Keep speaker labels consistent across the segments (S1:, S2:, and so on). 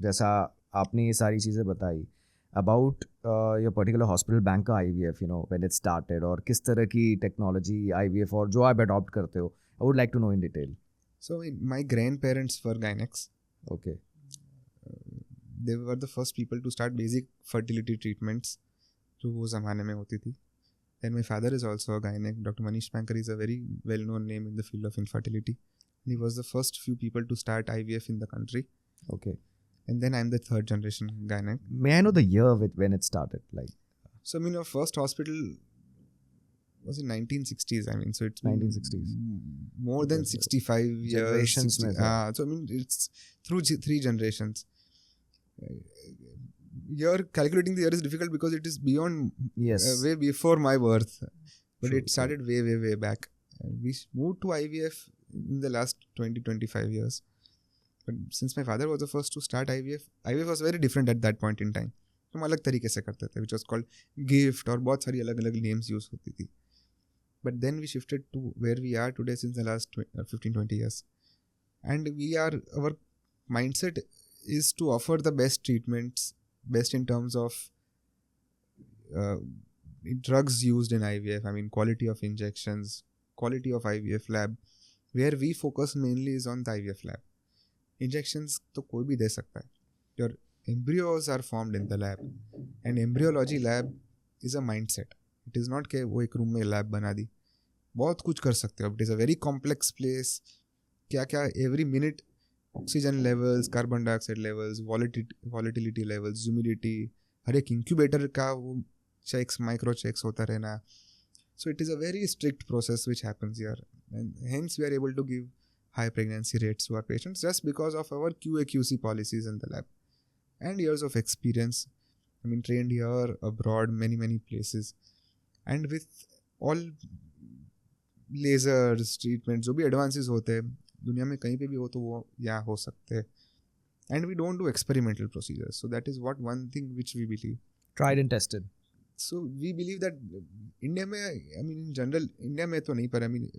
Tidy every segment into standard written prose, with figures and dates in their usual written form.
S1: जैसा आपने ये सारी चीज़ें बताई about your particular hospital bank का IVF, व्हेन इट स्टार्टेड, और किस तरह की टेक्नोलॉजी IVF और जो आप अडॉप्ट करते हो, I would like to know in detail.
S2: So my grandparents were gynecs.
S1: Okay.
S2: They were the first people to start basic fertility treatments जो वो ज़माने में होती थी. And my father is also a gynec. Dr. Manish Pankar is a very well-known name in the field of infertility. He was the first few people to start IVF in the country.
S1: Okay.
S2: And then I'm the third generation gynec.
S1: May I know the year when it started?
S2: So I mean, our first hospital was in 1960s. I mean, so it's
S1: 1960s.
S2: More than 65 years.
S1: Generations में था.
S2: So I mean, it's through 3 generations. You're calculating the year is difficult because it is beyond way before my birth. But it started way back. We moved to IVF in the last 20-25 years. But since my father was the first to start IVF was very different at that point in time. हम अलग तरीके से करते थे, which was called gift, और बहुत सारी अलग अलग names use होती थी. But then we shifted to where we are today since the last 15-20 years. And our mindset is to offer the best treatments, best in terms of drugs used in IVF, I mean quality of injections, quality of IVF lab. Where we focus mainly is on the IVF lab. Injections तो कोई भी दे सकता है. Your embryos are formed in the lab, and embryology lab is a mindset. It is not कि वो एक room में lab बना दी. बहुत कुछ कर सकते हो. It is a very complex place. क्या क्या every minute oxygen levels, carbon dioxide levels, volatility levels, humidity, हर एक इंक्यूबेटर का वो चेक्स, माइक्रो चेक्स होता रहना. So it is a very strict process which happens here, and hence we are able to give high pregnancy rates to our patients just because of our QA/QC policies in the lab and years of experience. I mean, trained here, abroad, many places, and with all lasers, treatments, जो भी advances होते हैं दुनिया में कहीं पे भी हो तो वो यहाँ हो सकते हैं. And we don't do experimental procedures. So that is one thing which we believe.
S1: Tried and tested.
S2: So we believe that India में, I mean in general, India में तो नहीं, पर I mean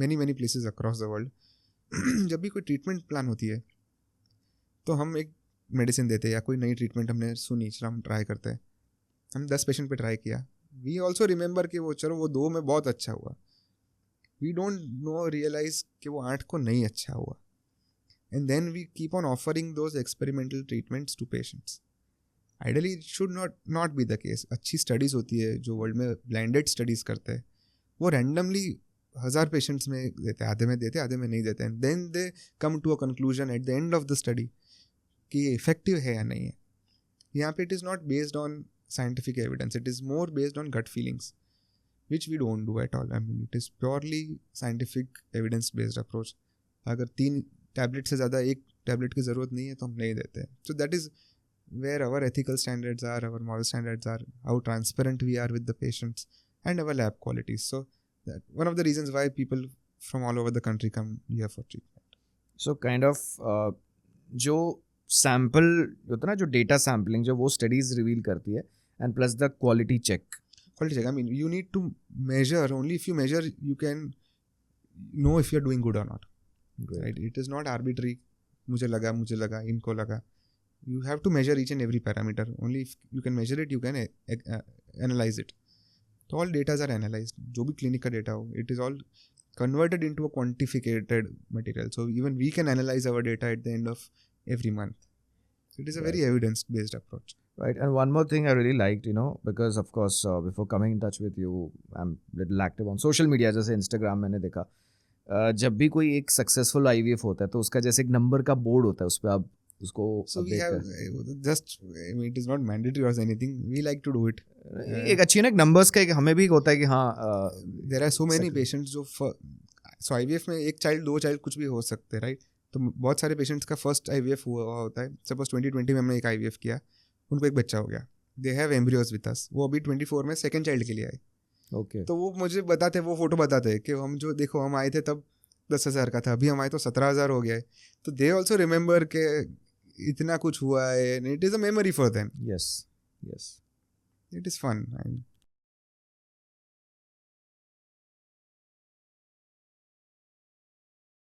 S2: many places across the world, जब भी कोई treatment plan होती है तो हम एक मेडिसिन देते हैं या कोई नई ट्रीटमेंट हमने सुनी, चलो हम ट्राई करते हैं. हम 10 पेशेंट पे ट्राई किया. वी ऑल्सो रिमेंबर कि वो चलो वो 2 में बहुत अच्छा हुआ. We don't realize कि वो 8 को नहीं अच्छा हुआ. And then we keep on offering those experimental treatments to patients. Ideally, it should not be the case. अच्छी studies होती है जो वर्ल्ड में blinded studies करते हैं, वो randomly 1000 patients में देते हैं, आधे में देते हैं, आधे में नहीं देते हैं. Then they come to a conclusion at the end of the study कि ये effective है या नहीं है. यहाँ पे it is not based on scientific evidence. It is more based on gut feelings, which we don't do at all. I mean, it is purely scientific evidence-based approach. अगर 3 tablet से ज़्यादा एक टैबलेट की ज़रूरत नहीं है तो हम नहीं देते. So that is where our ethical standards are, our moral standards are, how transparent we are with the patients, and our lab qualities. So that one of the reasons why people from all over the country come here for treatment.
S1: So kind of जो sample होता है ना, जो data sampling जो वो studies reveal करती है, and plus the quality check.
S2: Quality check. I mean, you need to measure. Only if you measure, you can know if you're doing good or not. Right? It is not arbitrary. मुझे लगा, इनको लगा. You have to measure each and every parameter. Only if you can measure it, you can analyze it. So all data are analyzed. जो भी clinic का data हो, it is all converted into a quantified material. So even we can analyze our data at the end of every month. It is a very evidence-based approach.
S1: Right, and one more thing I really liked, because of course before coming in touch with you, I'm little active on social media. जैसे Instagram मैंने देखा, जब भी कोई एक successful IVF होता है तो उसका जैसे एक नंबर का बोर्ड होता है, उस पर आप उसको
S2: so we have just, I mean, it is not mandatory or anything, we like to do it.
S1: एक अच्छी ना एक नंबर्स का एक हमें भी होता है कि हाँ
S2: there are so many patients जो so IVF में एक चाइल्ड 2 चाइल्ड कुछ भी हो सकते हैं, राइट. तो बहुत सारे पेशेंट्स का फर्स्ट IVF हुआ होता है. सपोज 2020 में हमने एक IVF किया, उनको एक बच्चा हो गया. They have embryos with us. वो अभी 24 में सेकंड चाइल्ड के लिए आए.
S1: ओके.
S2: तो वो मुझे बताते, वो फोटो बताते हैं कि हम जो देखो हम आए थे तब 10,000 का था, अभी हम आए तो 17,000 हो गया है. तो दे ऑल्सो रिमेंबर के इतना कुछ हुआ है. It is a memory for them.
S1: Yes,
S2: it is fun.